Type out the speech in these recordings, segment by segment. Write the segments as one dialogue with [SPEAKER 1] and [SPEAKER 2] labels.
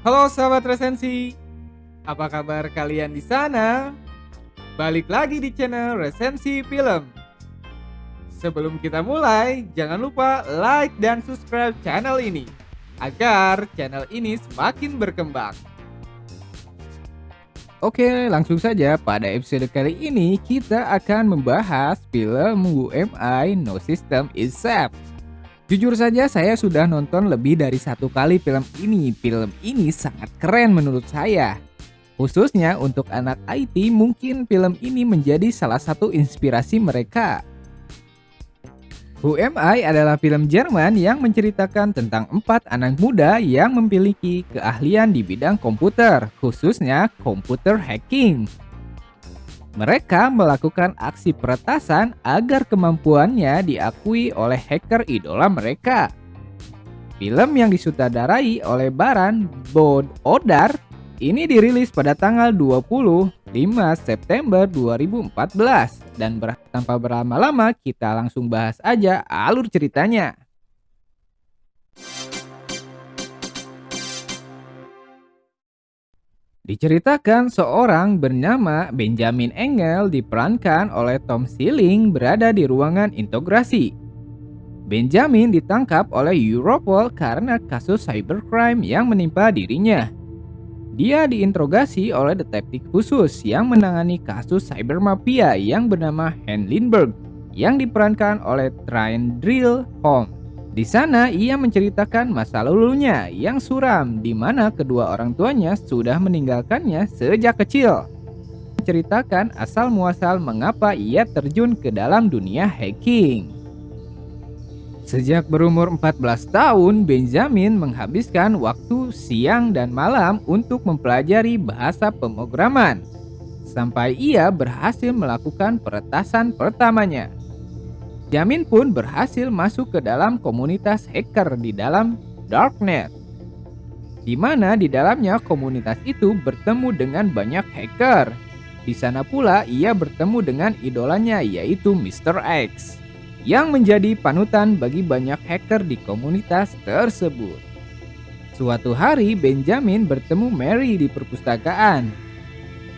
[SPEAKER 1] Halo sahabat resensi, apa kabar kalian di sana? Balik lagi di channel Resensi Film. Sebelum kita mulai, jangan lupa like dan subscribe channel ini agar channel ini semakin berkembang. Oke, langsung saja pada episode kali ini kita akan membahas film UMI No System is Safe. Jujur saja saya sudah nonton lebih dari satu kali film ini. Film ini sangat keren menurut saya. Khususnya untuk anak IT, mungkin film ini menjadi salah satu inspirasi mereka. UMI adalah film Jerman yang menceritakan tentang 4 anak muda yang memiliki keahlian di bidang komputer, khususnya komputer hacking. Mereka melakukan aksi peretasan agar kemampuannya diakui oleh hacker idola mereka. Film yang disutradarai oleh Baran von Oder ini dirilis pada tanggal 25 September 2014 dan tanpa berlama-lama kita langsung bahas aja alur ceritanya. Diceritakan seorang bernama Benjamin Engel diperankan oleh Tom Selleck berada di ruangan integrasi. Benjamin ditangkap oleh Europol karena kasus cybercrime yang menimpa dirinya. Dia diinterogasi oleh detektif khusus yang menangani kasus cyber mafia yang bernama Hans Lindbergh yang diperankan oleh Trine Drill Holm. Di sana ia menceritakan masa lalunya yang suram di mana kedua orang tuanya sudah meninggalkannya sejak kecil. Menceritakan asal muasal mengapa ia terjun ke dalam dunia hacking. Sejak berumur 14 tahun, Benjamin menghabiskan waktu siang dan malam untuk mempelajari bahasa pemrograman, sampai ia berhasil melakukan peretasan pertamanya. Benjamin pun berhasil masuk ke dalam komunitas hacker di dalam Darknet, di mana di dalamnya komunitas itu bertemu dengan banyak hacker. Di sana pula ia bertemu dengan idolanya yaitu Mr. X, yang menjadi panutan bagi banyak hacker di komunitas tersebut. Suatu hari Benjamin bertemu Mary di perpustakaan.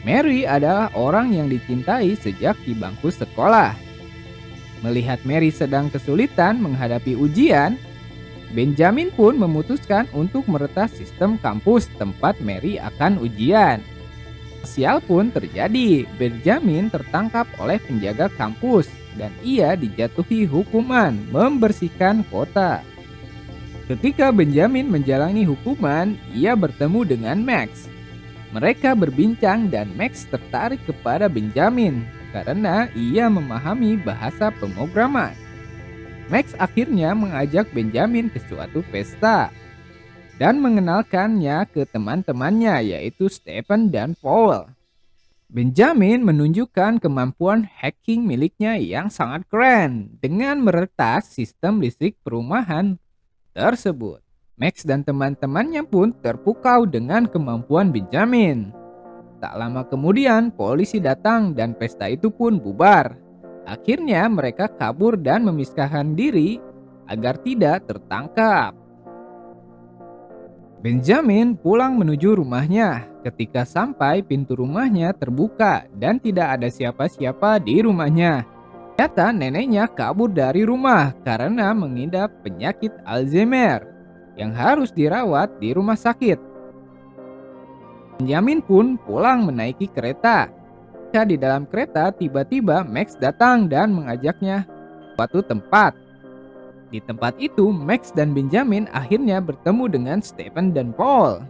[SPEAKER 1] Mary adalah orang yang dicintai sejak di bangku sekolah. Melihat Mary sedang kesulitan menghadapi ujian, Benjamin pun memutuskan untuk meretas sistem kampus tempat Mary akan ujian. Sial pun terjadi, Benjamin tertangkap oleh penjaga kampus dan ia dijatuhi hukuman membersihkan kota. Ketika Benjamin menjalani hukuman, ia bertemu dengan Max. Mereka berbincang dan Max tertarik kepada Benjamin karena ia memahami bahasa pemrograman. Max akhirnya mengajak Benjamin ke suatu pesta dan mengenalkannya ke teman-temannya yaitu Stephen dan Paul. Benjamin menunjukkan kemampuan hacking miliknya yang sangat keren dengan meretas sistem listrik perumahan tersebut. Max dan teman-temannya pun terpukau dengan kemampuan Benjamin. Tak lama kemudian polisi datang dan pesta itu pun bubar. Akhirnya mereka kabur dan memisahkan diri agar tidak tertangkap. Benjamin pulang menuju rumahnya. Ketika sampai, pintu rumahnya terbuka dan tidak ada siapa-siapa di rumahnya. Ternyata neneknya kabur dari rumah karena mengidap penyakit Alzheimer yang harus dirawat di rumah sakit. Benjamin pun pulang menaiki kereta. Ketika di dalam kereta, tiba-tiba Max datang dan mengajaknya ke suatu tempat. Di tempat itu, Max dan Benjamin akhirnya bertemu dengan Stephen dan Paul.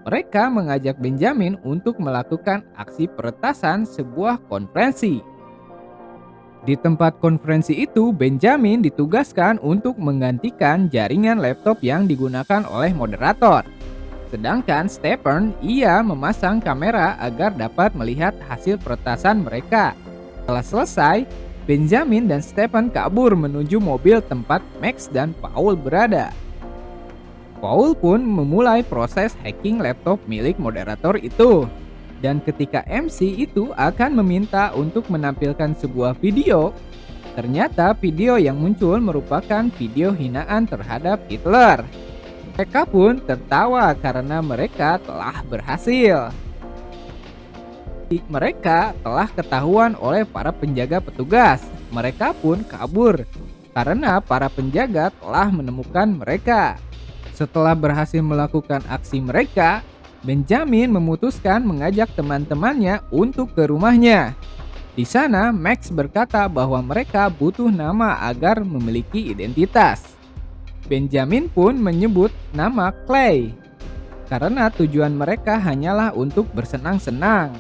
[SPEAKER 1] Mereka mengajak Benjamin untuk melakukan aksi peretasan sebuah konferensi. Di tempat konferensi itu, Benjamin ditugaskan untuk menggantikan jaringan laptop yang digunakan oleh moderator. Sedangkan Stephen, ia memasang kamera agar dapat melihat hasil peretasan mereka. Setelah selesai, Benjamin dan Stephen kabur menuju mobil tempat Max dan Paul berada. Paul pun memulai proses hacking laptop milik moderator itu. Dan ketika MC itu akan meminta untuk menampilkan sebuah video, ternyata video yang muncul merupakan video hinaan terhadap Hitler. Mereka pun tertawa karena mereka telah berhasil. Mereka telah ketahuan oleh para penjaga petugas. Mereka pun kabur karena para penjaga telah menemukan mereka. Setelah berhasil melakukan aksi mereka, Benjamin memutuskan mengajak teman-temannya untuk ke rumahnya. Di sana, Max berkata bahwa mereka butuh nama agar memiliki identitas. Benjamin pun menyebut nama Clay karena tujuan mereka hanyalah untuk bersenang-senang.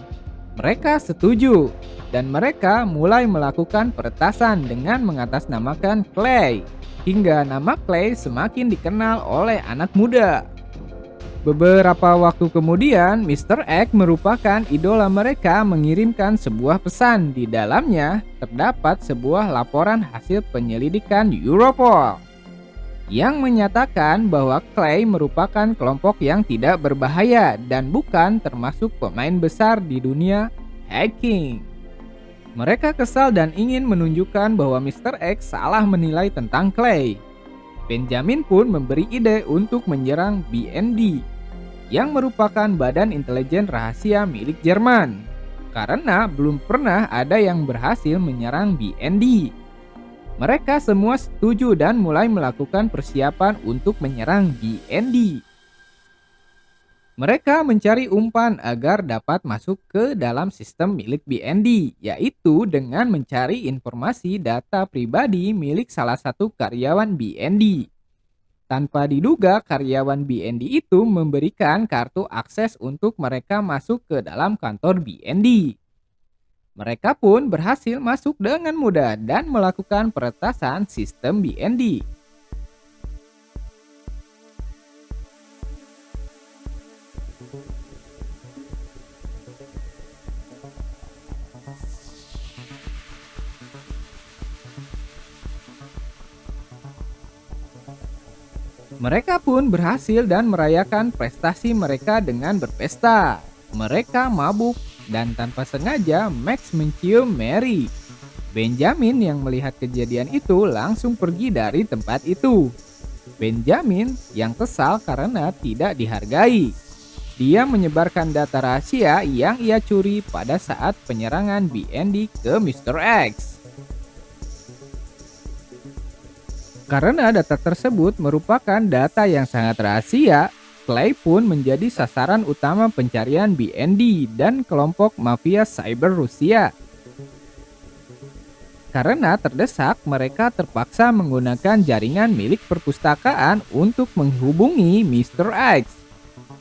[SPEAKER 1] Mereka setuju dan mereka mulai melakukan peretasan dengan mengatasnamakan Clay hingga nama Clay semakin dikenal oleh anak muda. Beberapa waktu kemudian, Mr. X merupakan idola mereka mengirimkan sebuah pesan. Di dalamnya terdapat sebuah laporan hasil penyelidikan Europol yang menyatakan bahwa Clay merupakan kelompok yang tidak berbahaya dan bukan termasuk pemain besar di dunia hacking. Mereka kesal dan ingin menunjukkan bahwa Mr. X salah menilai tentang Clay. Benjamin pun memberi ide untuk menyerang BND, yang merupakan badan intelijen rahasia milik Jerman, karena belum pernah ada yang berhasil menyerang BND. Mereka semua setuju dan mulai melakukan persiapan untuk menyerang BND. Mereka mencari umpan agar dapat masuk ke dalam sistem milik BND, yaitu dengan mencari informasi data pribadi milik salah satu karyawan BND. Tanpa diduga, karyawan BND itu memberikan kartu akses untuk mereka masuk ke dalam kantor BND. Mereka pun berhasil masuk dengan mudah dan melakukan peretasan sistem BND. Mereka pun berhasil dan merayakan prestasi mereka dengan berpesta. Mereka mabuk dan tanpa sengaja Max mencium Mary. Benjamin yang melihat kejadian itu langsung pergi dari tempat itu. Benjamin yang kesal karena tidak dihargai. Dia menyebarkan data rahasia yang ia curi pada saat penyerangan BND ke Mr. X. Karena data tersebut merupakan data yang sangat rahasia, Clay pun menjadi sasaran utama pencarian BND dan kelompok mafia cyber Rusia. Karena terdesak, mereka terpaksa menggunakan jaringan milik perpustakaan untuk menghubungi Mr. X.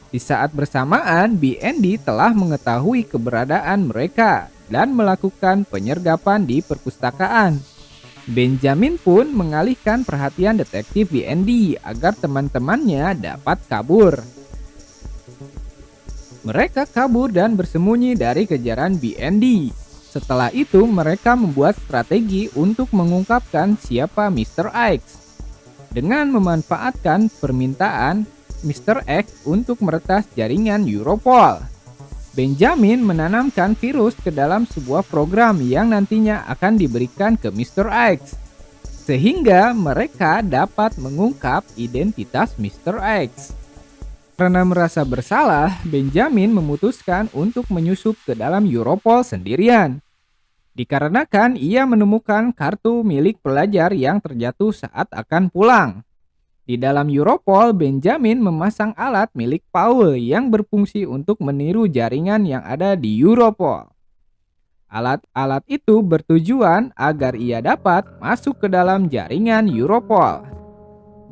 [SPEAKER 1] Di saat bersamaan, BND telah mengetahui keberadaan mereka dan melakukan penyergapan di perpustakaan. Benjamin pun mengalihkan perhatian detektif BND agar teman-temannya dapat kabur. Mereka kabur dan bersembunyi dari kejaran BND. Setelah itu, mereka membuat strategi untuk mengungkapkan siapa Mr. X dengan memanfaatkan permintaan Mr. X untuk meretas jaringan Europol. Benjamin menanamkan virus ke dalam sebuah program yang nantinya akan diberikan ke Mr. X, sehingga mereka dapat mengungkap identitas Mr. X. Karena merasa bersalah, Benjamin memutuskan untuk menyusup ke dalam Europol sendirian. Dikarenakan ia menemukan kartu milik pelajar yang terjatuh saat akan pulang. Di dalam Europol, Benjamin memasang alat milik Paul yang berfungsi untuk meniru jaringan yang ada di Europol. Alat-alat itu bertujuan agar ia dapat masuk ke dalam jaringan Europol.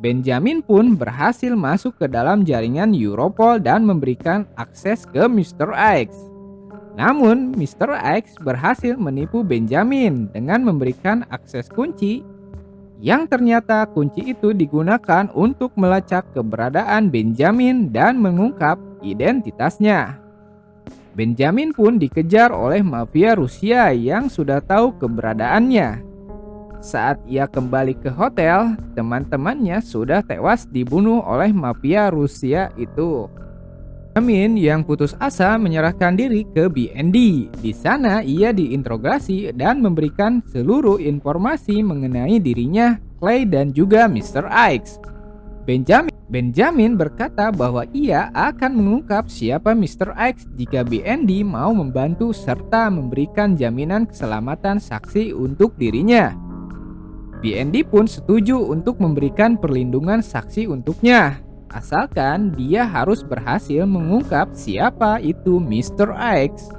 [SPEAKER 1] Benjamin pun berhasil masuk ke dalam jaringan Europol dan memberikan akses ke Mr. X. Namun, Mr. X berhasil menipu Benjamin dengan memberikan akses kunci yang ternyata kunci itu digunakan untuk melacak keberadaan Benjamin dan mengungkap identitasnya. Benjamin pun dikejar oleh mafia Rusia yang sudah tahu keberadaannya. Saat ia kembali ke hotel, teman-temannya sudah tewas dibunuh oleh mafia Rusia itu. Benjamin yang putus asa menyerahkan diri ke BND. Di sana ia diinterogasi dan memberikan seluruh informasi mengenai dirinya, Clay dan juga Mr. X. Benjamin Benjamin berkata bahwa ia akan mengungkap siapa Mr. X jika BND mau membantu serta memberikan jaminan keselamatan saksi untuk dirinya. BND pun setuju untuk memberikan perlindungan saksi untuknya, asalkan dia harus berhasil mengungkap siapa itu Mr. X.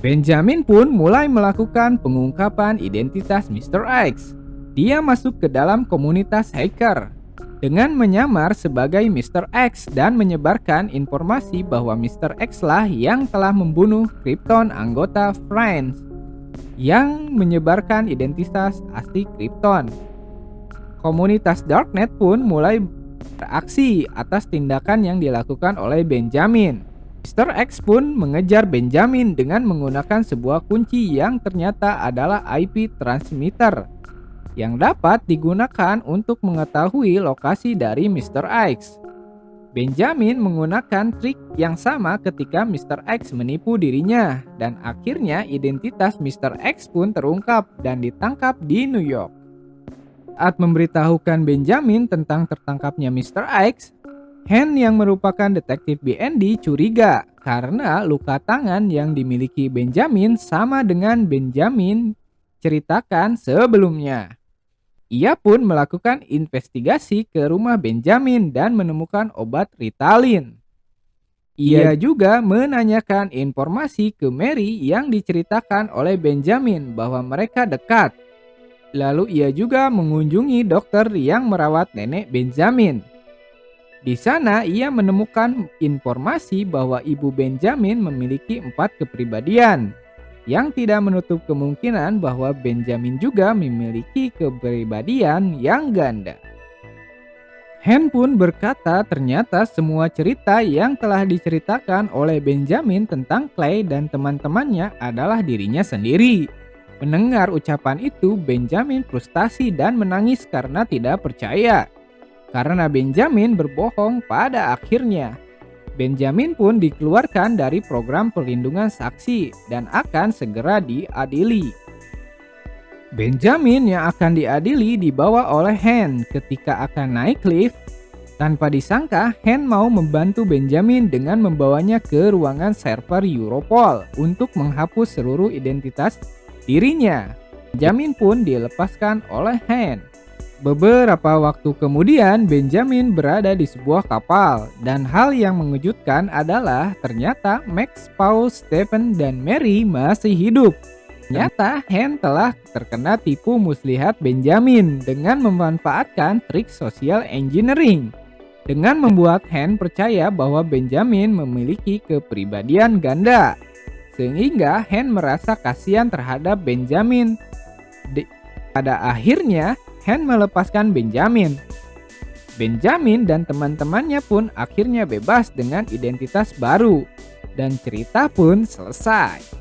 [SPEAKER 1] Benjamin pun mulai melakukan pengungkapan identitas Mr. X. Dia masuk ke dalam komunitas hacker dengan menyamar sebagai Mr. X dan menyebarkan informasi bahwa Mr. X lah yang telah membunuh Krypton anggota Friends yang menyebarkan identitas asli Krypton. Komunitas Darknet pun mulai beraksi atas tindakan yang dilakukan oleh Benjamin. Mr. X pun mengejar Benjamin dengan menggunakan sebuah kunci yang ternyata adalah IP transmitter yang dapat digunakan untuk mengetahui lokasi dari Mr. X. Benjamin menggunakan trik yang sama ketika Mr. X menipu dirinya, dan akhirnya identitas Mr. X pun terungkap dan ditangkap di New York. Saat memberitahukan Benjamin tentang tertangkapnya Mr. X, Han yang merupakan detektif BND curiga karena luka tangan yang dimiliki Benjamin sama dengan Benjamin ceritakan sebelumnya. Ia pun melakukan investigasi ke rumah Benjamin dan menemukan obat Ritalin. Ia juga menanyakan informasi ke Mary yang diceritakan oleh Benjamin bahwa mereka dekat. Lalu ia juga mengunjungi dokter yang merawat nenek Benjamin. Di sana ia menemukan informasi bahwa ibu Benjamin memiliki 4 kepribadian, yang tidak menutup kemungkinan bahwa Benjamin juga memiliki kepribadian yang ganda. Han pun berkata ternyata semua cerita yang telah diceritakan oleh Benjamin tentang Clay dan teman-temannya adalah dirinya sendiri. Mendengar ucapan itu, Benjamin frustasi dan menangis karena tidak percaya. Karena Benjamin berbohong pada akhirnya. Benjamin pun dikeluarkan dari program perlindungan saksi dan akan segera diadili. Benjamin yang akan diadili dibawa oleh Han ketika akan naik lift. Tanpa disangka, Han mau membantu Benjamin dengan membawanya ke ruangan server Europol untuk menghapus seluruh identitas dirinya. Benjamin pun dilepaskan oleh Han. Beberapa waktu kemudian, Benjamin berada di sebuah kapal, dan hal yang mengejutkan adalah ternyata Max, Paul, Stephen, dan Mary masih hidup. Ternyata Han telah terkena tipu muslihat Benjamin dengan memanfaatkan trik social engineering, dengan membuat Han percaya bahwa Benjamin memiliki kepribadian ganda, sehingga Han merasa kasihan terhadap Benjamin. Pada akhirnya, Han melepaskan Benjamin. Benjamin dan teman-temannya pun akhirnya bebas dengan identitas baru, dan cerita pun selesai.